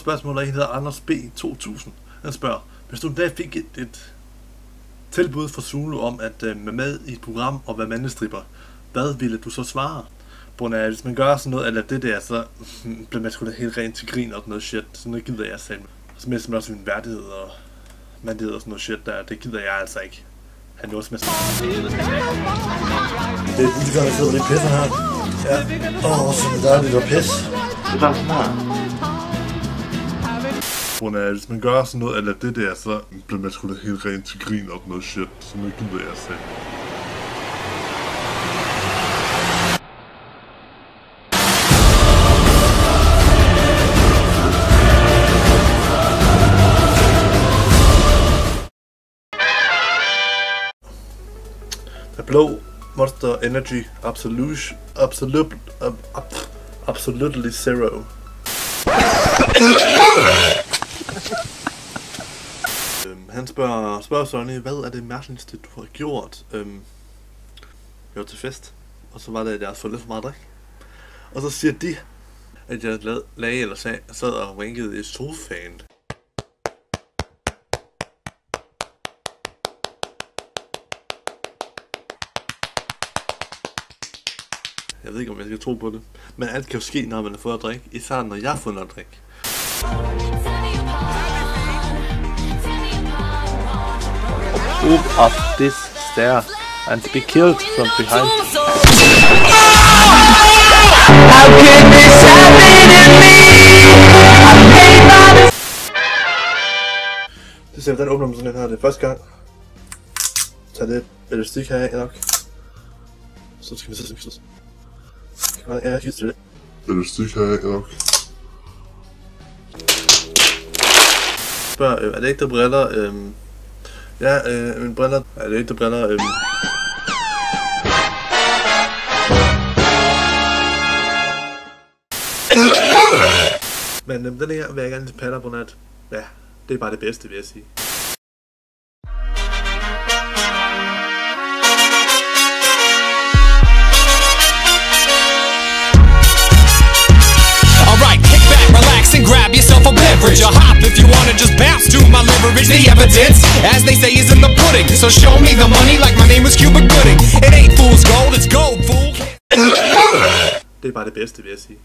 spørgsmål, der hedder Anders B. 2000. Han spørger, hvis du en dag fik et tilbud fra Zulu om at være med i et program og være mandestripper, hvad ville du så svare? Hvis man gør sådan noget, eller det der, så bliver man sgu da helt rent til grin og sådan noget shit. Sådan noget gider jeg selv. Så mister man også min værdighed og mandighed og sådan noget shit der. Det gider jeg altså ikke. Han er også med sådan. Det er lige gang, jeg sidder lidt pisser her. Ja. Så er dejligt at pisse. Det er bare sådan her. Hvis man gør sådan noget, eller det der, så bliver man sgu da helt rent til grin og sådan noget shit. Sådan noget gider jeg selv. The Blå Monster Energy Absolutely Zero. Han spørger Sonny, hvad er det mærkeligste du har gjort? Jeg var til fest, og så var det, at jeg havde fået lidt for meget drik. Og så siger de, at jeg sad og ringede i sofaen. Jeg ved ikke, om jeg skal tro på det. Men alt kan jo ske, når man har fået at drikke. Især når jeg har fundet at drikke. Move up this stair and be killed from behind. How can this happen to me? Det ser hvordan åbner man sådan her. Det er første gang. Tag det elastik her af nok. Så skal vi så skiftes. Ja, jeg skifter det. Elastik her af nok. Spørg, er det ikke der briller? Ja, mine briller. Er det ikke der briller? Men den her vil jeg gerne til patter på nat. Ja, det er bare det bedste, vil jeg sige. And grab yourself a beverage, a hop if you wanna just bounce to my leverage. The evidence, as they say, is in the pudding. So show me the money like my name was Cuba Gooding. It ain't fool's gold, it's gold, fool. Det er bare det bedste, vil jeg sige.